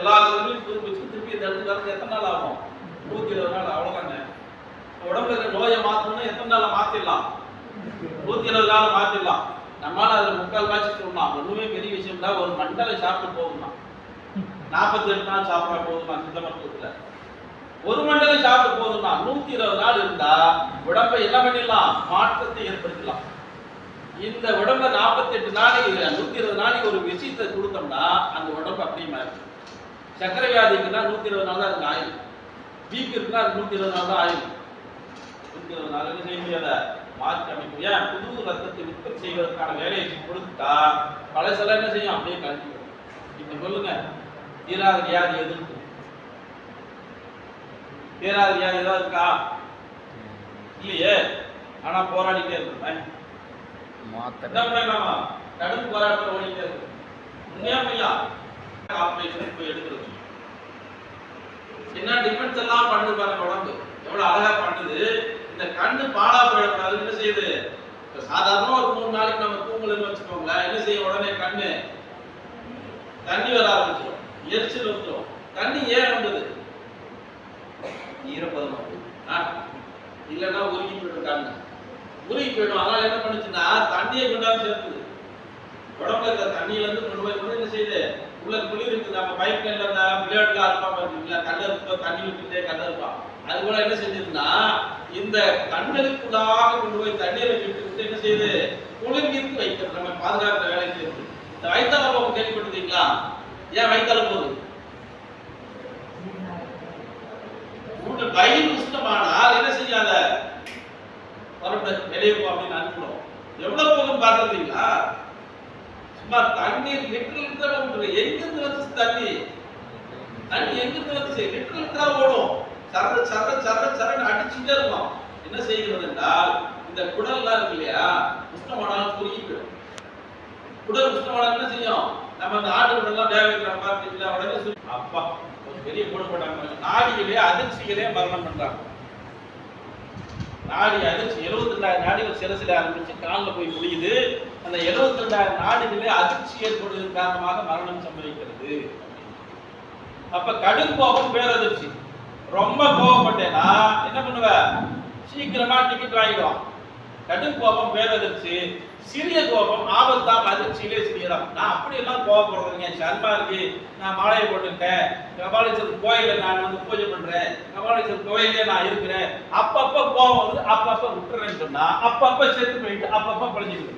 எல்லா செல்களையும் புதுப்பிச்சு திருப்பி இந்த இடத்துக்கு வரது எத்தனை நாள் ஆகும்? 120 நாள். அவ்வளவுதாங்க. உடம்புல இருக்க நோயை மாத்தணும்னா எத்தனை நாள்ல மாத்திடலாம்? 120 நாள் மாத்திடலாம். நம்மளால அதுல 3/4 காட்சி சொல்லலாம். ஒண்ணுமே பெரிய விஷயம் தான். ஒரு மண்டலை சாப்பிட்டு போகும்னா 48 நாள் சாப்பிட்டா போதுமா? சித்த மருத்துவத்துல ஒரு மண்டலம் சாப்பிட்டு போதும்னா 120 நாள் இருந்தா உடம்பை என்ன பண்ணிடலாம்? மாற்றத்தை ஏற்படுத்தலாம். இந்த உடம்புல 48 நாளைக்கு 120 நாளைக்கு ஒரு விஷயத்தை கொடுத்தோம்னா அந்த உடம்பு அப்படியே மாறி. சர்க்கரை வியாதிக்குன்னா 120 நாள் தான் அதுக்கு ஆயுள். வீக் இருக்குன்னா அது 120 நாள் தான் ஆயுள். 120 நாள் என்ன செய்ய முடியாத மாற்றி அமைப்பு. ஏன்? புது ரத்தத்தை உற்பத்தி செய்வதற்கான வேலையை கொடுத்துட்டா பழசெல்லாம் என்ன செய்யும்? அப்படியே கழிச்சு. இப்ப சொல்லுங்க, தீராத வியாதி எது இருக்கு? தீராத வியாதி ஏதாவது இருக்கா? இல்லையே. ஆனா போராடிட்டே இருக்கேன். கடும் போராட்டம் ஓடிட்டே இருக்கு. உண்மையா பையா? ஆபரேஷன் போய் எடுக்கிறது என்ன டிஃபென்ஸ் எல்லாம் பண்ணுது பாருங்க. உடம்பு எவ்வளவு அழகா பண்ணுது. இந்த கண்ணு பாழா போயிடக்கூடாது. என்ன செய்யுது? சாதாரணமா ஒரு 3 நாளைக்கு நம்ம தூங்கலன்னு வச்சுக்கோங்களேன். என்ன செய்யும்? உடனே கண்ணு தண்ணி வர ஆரம்பிச்சிடும், எரிச்சல் வந்துடும். தண்ணி ஏன் வந்தது? ஈரப்பதம் இல்லைன்னா உருகி போயிடும். கண்ணு உருகி போயிடும். அதனால என்ன பண்ணுச்சுன்னா தண்ணியை கொண்டாந்து சேர்த்துது. உடம்புல இருக்கிற தண்ணியில இருந்து கொண்டு போய் என்ன செய்யுது? உள்ள குளிர் இருக்குது. நம்ம பைப் லைன்ல இருந்தா விளையாட்டுல அறுப்பா பார்த்தீங்களா? கண்ணு இருப்பா, தண்ணி விட்டுட்டே கண்ணு இருப்பா. அது கூட என்ன செஞ்சதுன்னா இந்த கண்களுக்குள்ளாக கொண்டு போய் தண்ணீரை விட்டு என்ன செய்யுது? குளிர்வித்து வைக்கிறது. நம்ம பாதுகாக்கிற வேலை செய்யுது. இந்த வயிற்றால போக கேள்விப்பட்டிருக்கீங்களா? ஏன் வயிற்றால போகுது? வயிறு உஷ்ணமானால் என்ன செய்யாத வெளியே போ அப்படின்னு அனுப்பிடும். எவ்வளவு போகும் பார்த்துருக்கீங்களா? சும்மா தண்ணீர் லிட்டர் எங்கிருந்து வந்து தண்ணி எங்கிருந்து வந்து லிட்டர் ஓடும். சர சர சர சரன்னு அடிச்சுட்டே இருக்கும். என்ன செய்கிறது என்றால் இந்த குடல்லாம் இருக்கு இல்லையா? உஷ்ணமானால் குறுகி போயிடும். குடல் உஷ்ணமானால் என்ன செய்யும்? நம்ம அந்த ஆட்டு குடல்லாம் வேக வைக்கிறோம் பார்த்தீங்களா? உடனே அப்பா ஒரு பெரிய போடப்பட்டாங்க. நாடிகளே அதிர்ச்சிகளே மரணம் பண்றாங்க. நாடி அதிர்ச்சி 72,000 நாடிகள் சிரசில ஆரம்பிச்சு காலில் போய் முடியுது. அந்த 72,000 நாடிகளே அதிர்ச்சி ஏற்படுவதன் காரணமாக மரணம் சம்பவிக்கிறது. அப்ப கடும் கோபம் பேரதிர்ச்சி. ரொம்ப கோபப்பட்டேன்னா என்ன பண்ணுவ? சீக்கிரமா டிக்கெட் வாங்கிடுவான். கடும் கோபம் பேரதிர்ச்சி. சிறிய கோபம் ஆபத்தாம், அதிர்ச்சியிலே சிறியதான். நான் அப்படியெல்லாம் கோபப்படுறேங்க, சர்மா இருக்கு, நான் மாலையை போட்டுட்டேன், கபாலீஸ்வரர் கோயில நான் வந்து பூஜை பண்றேன், கபாலீஸ்வரர் கோயிலே நான் இருக்கிறேன், அப்பப்ப கோபம் வந்து அப்பப்ப விட்டுறேன்னு சொன்னா அப்பப்ப செத்து போயிட்டு அப்பப்ப பழிஞ்சுக்கிட்டு